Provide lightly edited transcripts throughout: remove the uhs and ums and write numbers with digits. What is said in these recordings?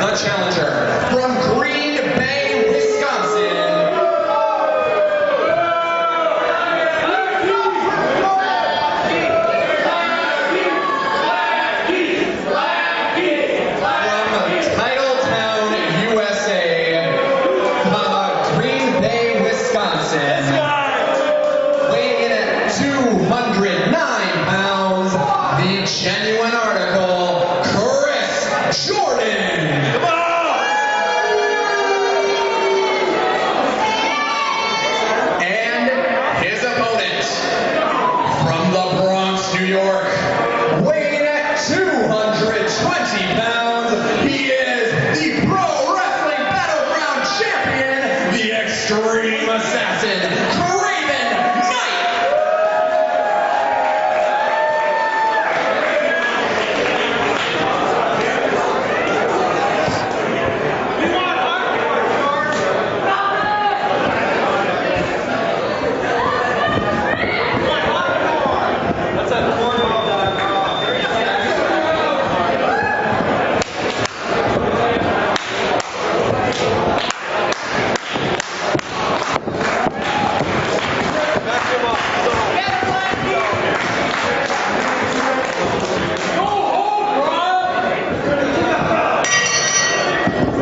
the challenger from Green Bay, Wisconsin, from Titletown, USA, Green Bay, Wisconsin, weighing in at 209 pounds, the genuine article, Chris Jordan. Come on! And his opponent, from the Bronx, New York, weighing in at 220 pounds, he is the Pro Wrestling Battleground champion, the Extreme Assassin, Craven Knyte.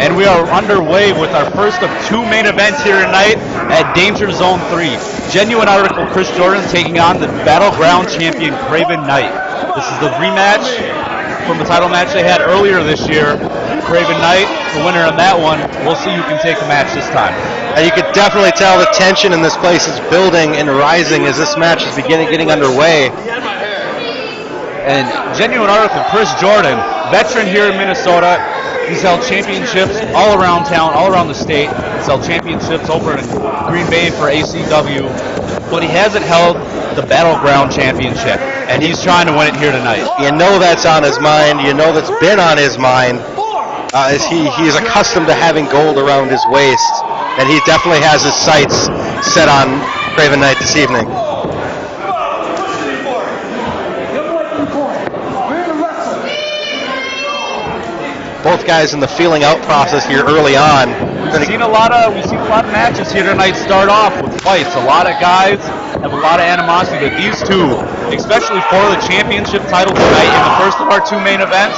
And we are underway with our first of two main events here tonight at Danger Zone 3. Genuine article Chris Jordan taking on the Battleground champion Craven Knyte. This is the rematch from the title match they had earlier this year. Craven Knyte, the winner on that one. We'll see who can take the match this time. And you could definitely tell the tension in this place is building and rising as this match is getting underway. And genuine article Chris Jordan, veteran here in Minnesota. He's held championships all around town, all around the state. He's held championships over in Green Bay for ACW, but he hasn't held the Battleground championship, and he's trying to win it here tonight. You know that's on his mind. You know that's been on his mind. As he is accustomed to having gold around his waist, and he definitely has his sights set on Craven Knyte this evening. Both guys in the feeling out process here early on. We've seen a lot of matches here tonight start off with fights. A lot of guys have a lot of animosity, but these two, especially for the championship title tonight in the first of our two main events,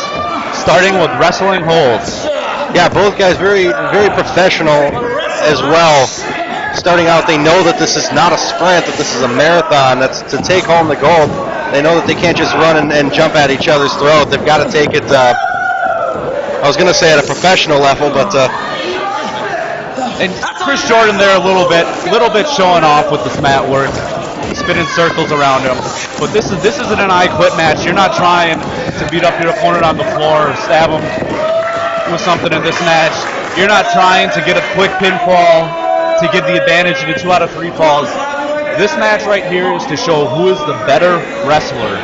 starting with wrestling holds. Yeah, both guys very, very professional as well. Starting out, they know that this is not a sprint, that this is a marathon. That's to take home the gold. They know that they can't just run and jump at each other's throat. They've got to take it. I was going to say at a professional level, but and Chris Jordan there a little bit showing off with this mat work, spinning circles around him. But this isn't an I quit match. You're not trying to beat up your opponent on the floor or stab him with something in this match. You're not trying to get a quick pinfall to get the advantage in the 2 out of 3 falls. This match right here is to show who is the better wrestler,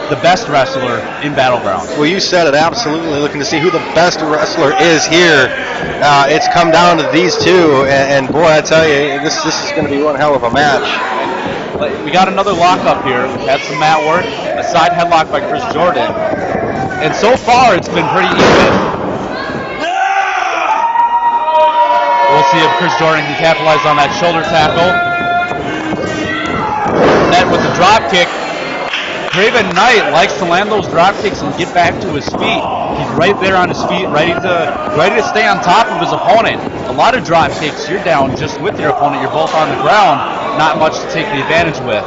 the best wrestler in Battleground. Well, you said it, absolutely. Looking to see who the best wrestler is here. It's come down to these two, and boy, I tell you, this is going to be one hell of a match. We got another lockup here. Had some mat work, a side headlock by Chris Jordan, and so far it's been pretty even. We'll see if Chris Jordan can capitalize on that shoulder tackle. Then with the drop kick, Craven Knyte likes to land those drop kicks and get back to his feet. He's right there on his feet, ready to stay on top of his opponent. A lot of drop kicks, you're down just with your opponent. You're both on the ground, not much to take the advantage with.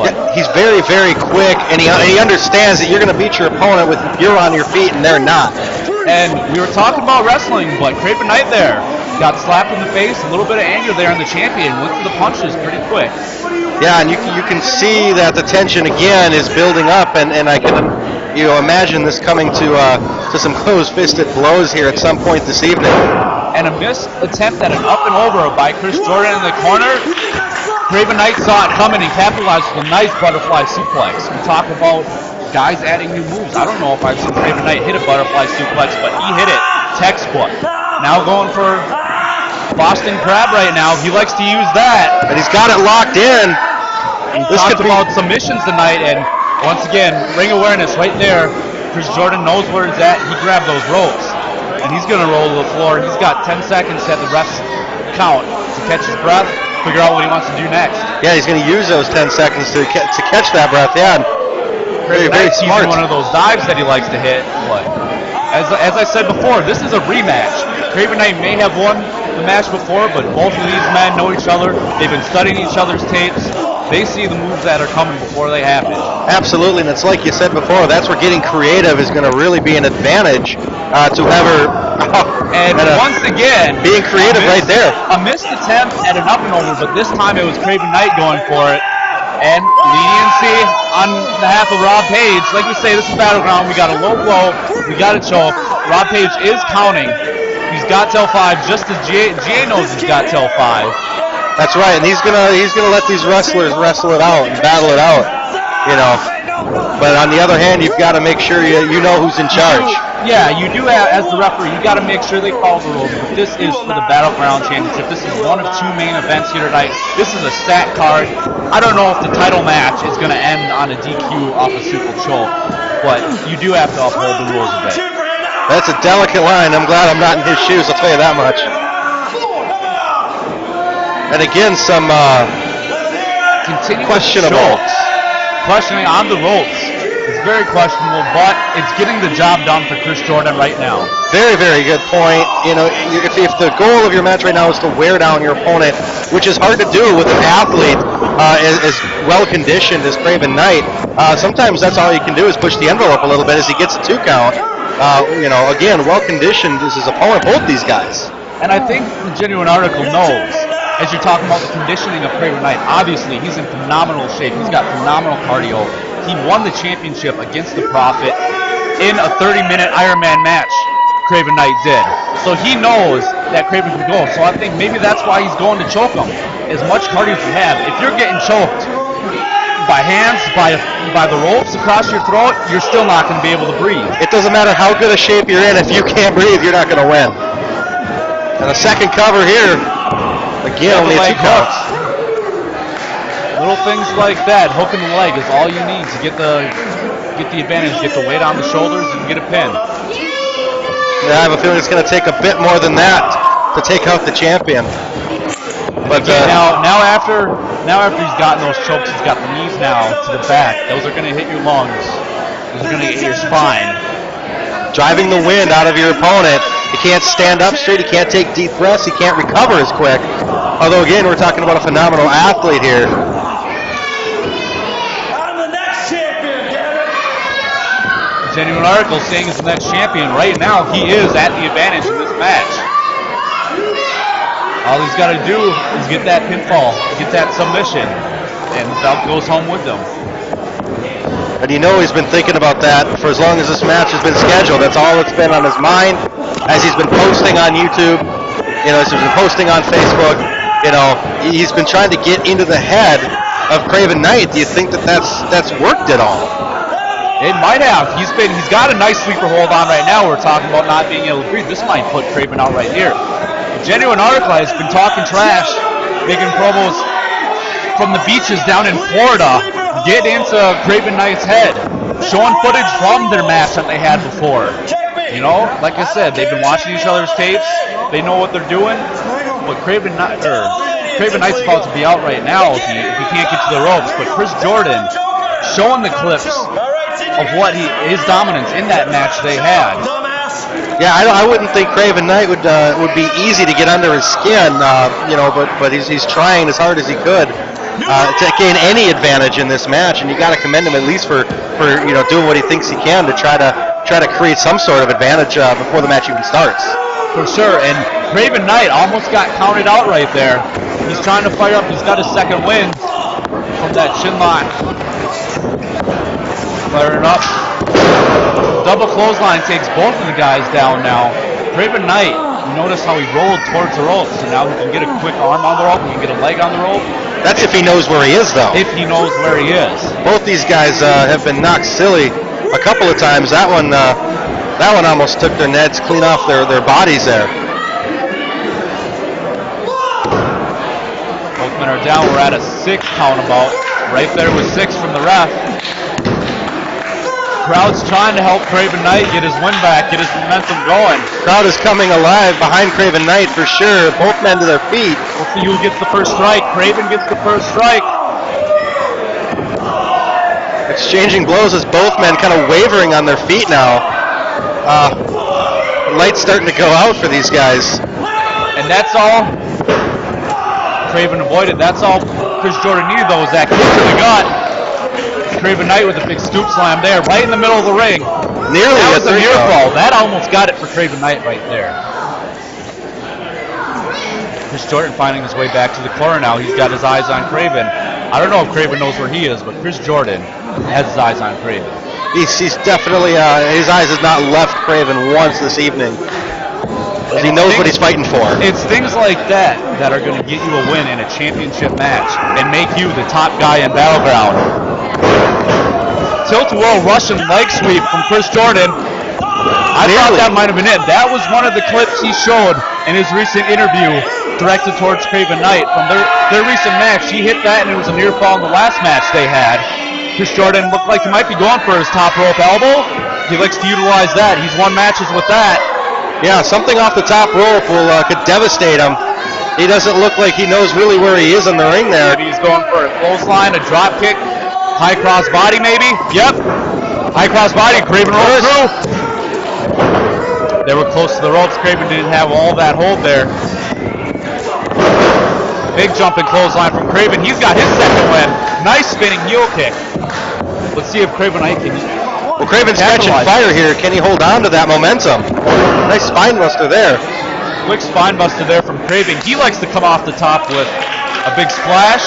Yeah, he's very, very quick, and he understands that you're going to beat your opponent with you're on your feet and they're not. And we were talking about wrestling, but Craven Knyte there got slapped in the face, a little bit of anger there on the champion, went to the punches pretty quick. Yeah, and you can see that the tension again is building up, and I can imagine this coming to some close-fisted blows here at some point this evening. And a missed attempt at an up and over by Chris Jordan in the corner. Craven Knyte saw it coming and capitalized with a nice butterfly suplex. We talk about guys adding new moves. I don't know if I've seen Craven Knyte hit a butterfly suplex, but he hit it textbook. Now going for Boston Crab right now. He likes to use that. And he's got it locked in. This talked about submissions tonight, and once again, ring awareness right there. Chris Jordan knows where it's at. He grabbed those ropes. and he's going to roll to the floor. He's got 10 seconds at the ref's count to catch his breath, figure out what he wants to do next. Yeah, he's going to use those 10 seconds to catch that breath. Yeah, very, very smart. One of those dives that he likes to hit. But as I said before, this is a rematch. Craven Knyte may have won the match before, but both of these men know each other. They've been studying each other's tapes. They see the moves that are coming before they happen. Absolutely, and it's like you said before, that's where getting creative is going to really be an advantage to whoever. And once again, being creative right there. A missed attempt at an up and over, but this time it was Craven Knyte going for it. And leniency on behalf of Rob Page. Like we say, this is Battleground. We got a low blow. We got a choke. Rob Page is counting. He's got till 5, just as GA knows he's got till 5. That's right, and he's gonna let these wrestlers wrestle it out and battle it out, you know. But on the other hand, you've got to make sure you know who's in charge. You do have, as the referee, you got to make sure they follow the rules. But this is for the Battleground Championship. This is one of 2 main events here tonight. This is a stat card. I don't know if the title match is going to end on a DQ off a super choke, but you do have to uphold the rules a bit. That's a delicate line. I'm glad I'm not in his shoes, I'll tell you that much. And again, some questionable. Questioning on the ropes. It's very questionable, but it's getting the job done for Chris Jordan right now. Very, very good point. You know, if the goal of your match right now is to wear down your opponent, which is hard to do with an athlete as well conditioned as Craven Knyte, sometimes that's all you can do is push the envelope a little bit as he gets a 2 count. You know, again, well conditioned is his opponent, both these guys. And I think the Genuine Article knows, as you're talking about the conditioning of Craven Knyte, obviously he's in phenomenal shape. He's got phenomenal cardio. He won the championship against the Prophet in a 30-minute Ironman match, Craven Knyte did. So he knows that Craven can go. So I think maybe that's why he's going to choke him. As much cardio as you have, if you're getting choked by hands, by the ropes across your throat, you're still not going to be able to breathe. It doesn't matter how good a shape you're in. If you can't breathe, you're not going to win. And a second cover here. Again, only 2 counts. Little things like that, hooking the leg is all you need to get the advantage, get the weight on the shoulders, and get a pin. Yeah, I have a feeling it's going to take a bit more than that to take out the champion. But now after he's gotten those chokes, he's got the knees now to the back. Those are going to hit your lungs. Those are going to hit your spine. Driving the wind out of your opponent. He can't stand up straight. He can't take deep breaths. He can't recover as quick. Although, again, we're talking about a phenomenal athlete here. I'm the next champion, damn it! Genuine Article saying he's the next champion. Right now, he is at the advantage in this match. All he's got to do is get that pinfall, get that submission, and Belt goes home with them. And you know he's been thinking about that for as long as this match has been scheduled. That's all that's been on his mind as he's been posting on YouTube, you know, as he's been posting on Facebook. You know, he's been trying to get into the head of Craven Knyte. Do you think that's worked at all? It might have. He's got a nice sleeper hold on right now. We're talking about not being able to breathe. This might put Craven out right here. The Genuine Article has been talking trash, making promos from the beaches down in Florida. Get into Craven Knight's head, showing footage from their match that they had before. You know, like I said, they've been watching each other's tapes. They know what they're doing. But Craven Knight's about to be out right now if he can't get to the ropes. But Chris Jordan showing the clips of what his dominance in that match they had. Yeah, I wouldn't think Craven Knyte would be easy to get under his skin, you know, but he's trying as hard as he could to gain any advantage in this match, and you got to commend him at least for you know doing what he thinks he can to try to create some sort of advantage before the match even starts. For sure, and Craven Knyte almost got counted out right there. He's trying to fire up. He's got his second win from that chin lock. Firing up. Double clothesline takes both of the guys down now. Craven Knyte, you notice how he rolled towards the rope, so now he can get a quick arm on the rope, he can get a leg on the rope. That's if he knows where he is, though. If he knows where he is. Both these guys have been knocked silly a couple of times. That one almost took their nets clean off their bodies there. Both men are down. We're at a 6 count about. Right there with 6 from the ref. Crowd's trying to help Craven Knyte get his win back, get his momentum going. Crowd is coming alive behind Craven Knyte for sure. Both men to their feet. We'll see who gets the first strike. Craven gets the first strike. Exchanging blows as both men kind of wavering on their feet now. Light's starting to go out for these guys. And that's all Craven avoided. That's all Chris Jordan needed, though, was that kick to the gut. Craven Knyte with a big stoop slam there, right in the middle of the ring. Nearly that was a near fall. fall. That almost got it for Craven Knyte right there. Chris Jordan finding his way back to the corner now. He's got his eyes on Craven. I don't know if Craven knows where he is, but Chris Jordan has his eyes on Craven. He's definitely, his eyes has not left Craven once this evening. He knows what he's fighting for. It's things like that that are going to get you a win in a championship match and make you the top guy in Battleground. Tilt-a-whirl Russian leg sweep from Chris Jordan. I thought that might have been it. That was one of the clips he showed in his recent interview directed towards Craven Knyte from their recent match. He hit that and it was a near fall in the last match they had. Chris Jordan looked like he might be going for his top rope elbow. He likes to utilize that. He's won matches with that. Yeah, something off the top rope could devastate him. He doesn't look like he knows really where he is in the ring there. Maybe he's going for a clothesline, a drop kick, high cross body maybe. Yep, high cross body. Craven rolled through. They were close to the ropes. Craven didn't have all that hold there. Big jumping clothesline from Craven. He's got his second win. Nice spinning heel kick. Let's see if Craven Knyte can. Well, Craven's catching fire here. Can he hold on to that momentum? Nice spine buster there. Quick spine buster there from Craven. He likes to come off the top with a big splash.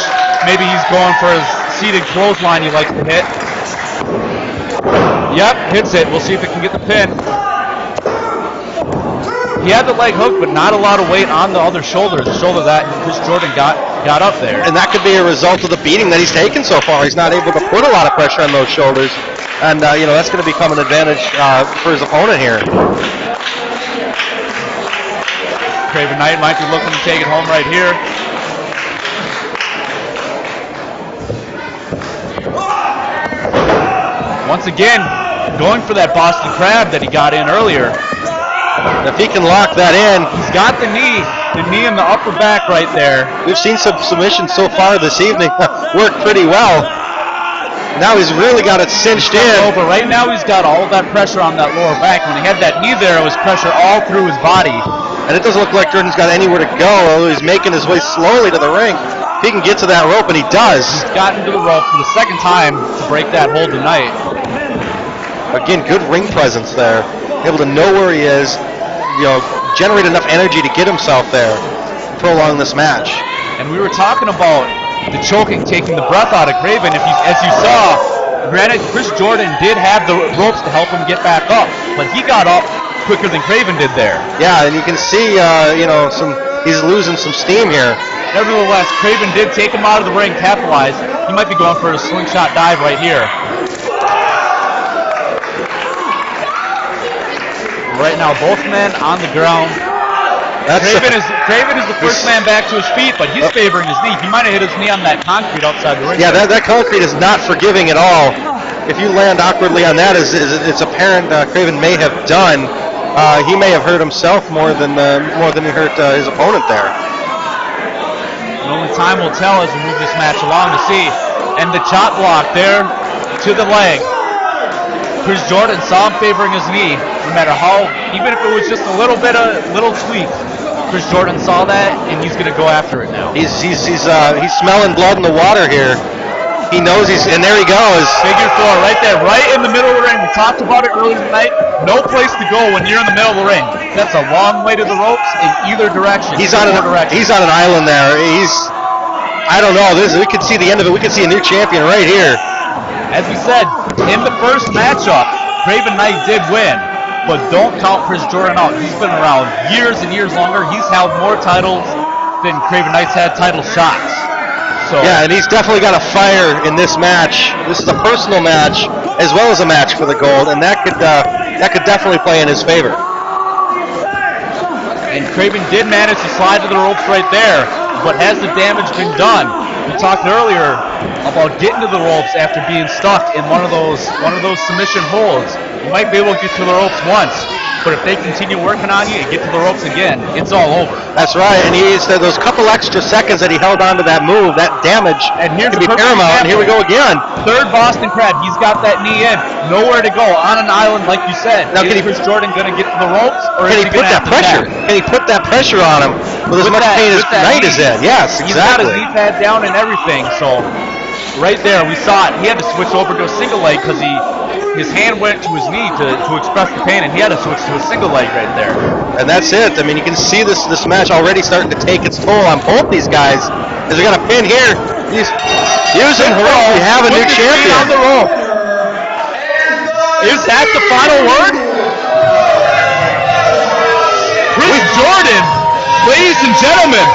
Maybe he's going for his seated clothesline he likes to hit. Yep, hits it. We'll see if it can get the pin. He had the leg hook, but not a lot of weight on the other shoulder. The shoulder that Chris Jordan got up there. And that could be a result of the beating that he's taken so far. He's not able to put a lot of pressure on those shoulders. And, that's going to become an advantage for his opponent here. Craven Knyte might be looking to take it home right here. Once again, going for that Boston Crab that he got in earlier. If he can lock that in. He's got the knee in the upper back right there. We've seen some submissions so far this evening work pretty well. Now he's really got it cinched in. Over. Right now he's got all of that pressure on that lower back. When he had that knee there, it was pressure all through his body. And it doesn't look like Jordan's got anywhere to go, although he's making his way slowly to the ring. If he can get to that rope, and he does. He's gotten to the rope for the second time to break that hold tonight. Again, good ring presence there. Able to know where he is, generate enough energy to get himself there, prolong this match. And we were talking about the choking, taking the breath out of Craven. As you saw, granted, Chris Jordan did have the ropes to help him get back up, but he got up quicker than Craven did there. Yeah, and you can see, he's losing some steam here. Nevertheless, Craven did take him out of the ring, capitalize. He might be going for a slingshot dive right here. Right now, both men on the ground. Craven is the first man back to his feet, but he's favoring his knee. He might have hit his knee on that concrete outside the ring. Yeah, that concrete is not forgiving at all. If you land awkwardly on that, it's apparent Craven may have done. He may have hurt himself more than he hurt his opponent there. And only time will tell as we move this match along to see. And the chop block there to the leg. Chris Jordan saw him favoring his knee, no matter how, even if it was just a little tweak. Chris Jordan saw that, and he's going to go after it now. He's smelling blood in the water here. He knows and there he goes. Figure four right there, right in the middle of the ring. We talked about it earlier tonight. No place to go when you're in the middle of the ring. That's a long way to the ropes in either direction. He's on an island there. I don't know. We could see the end of it. We could see a new champion right here. As we said, in the first matchup, Craven Knyte did win, but don't count Chris Jordan out. He's been around years and years longer. He's held more titles than Craven Knyte's had title shots. So yeah, and he's definitely got a fire in this match. This is a personal match as well as a match for the gold, and that could definitely play in his favor. And Craven did manage to slide to the ropes right there, but has the damage been done? we talked earlier about getting to the ropes after being stuck in one of those submission holds. You might be able to get to the ropes once, but if they continue working on you and get to the ropes again, it's all over. That's right, and he said those couple extra seconds that he held on to that move, that damage, and here's could be paramount, and here we go again. Third Boston Crab, he's got that knee in, nowhere to go, on an island like you said. Now, is Chris Jordan going to get to the ropes, or can is he he put going to that pressure? Can he put that pressure on him with as much pain as Knight is in? Yes, exactly. He's got his knee pad down and everything, so right there, we saw it. He had to switch over to a single leg because his hand went to his knee to express the pain, and he had to switch to a single leg right there. And that's it. I mean, you can see this match already starting to take its toll on both these guys. As we got a pin here, he's using Hero. We have a new champion. On the rope. Is that the final word? Chris Jordan, ladies and gentlemen,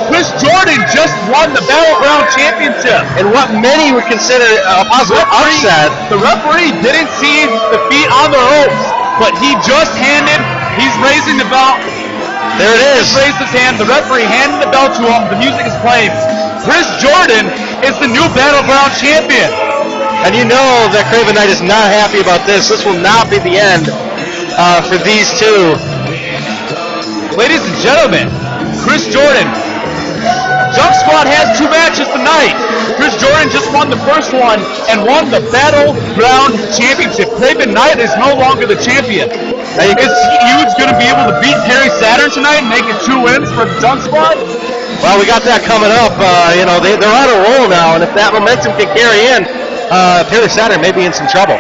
Chris Jordan just won the Battleground Championship. And what many would consider a possible upset. The referee didn't see the feet on the ropes, but he's raising the belt. There it is. He raised his hand. The referee handed the belt to him. The music is playing. Chris Jordan is the new Battleground Champion. And you know that Craven Knyte is not happy about this. This will not be the end for these two. Ladies and gentlemen, Chris Jordan. Jump Squad has 2 matches tonight. Chris Jordan just won the first one and won the Battleground Championship. Craven Knyte is no longer the champion. Is Huge going to be able to beat Perry Saturn tonight and make it 2 wins for the Jump Squad? Well, we got that coming up. They're on a roll now, and if that momentum can carry in, Perry Saturn may be in some trouble.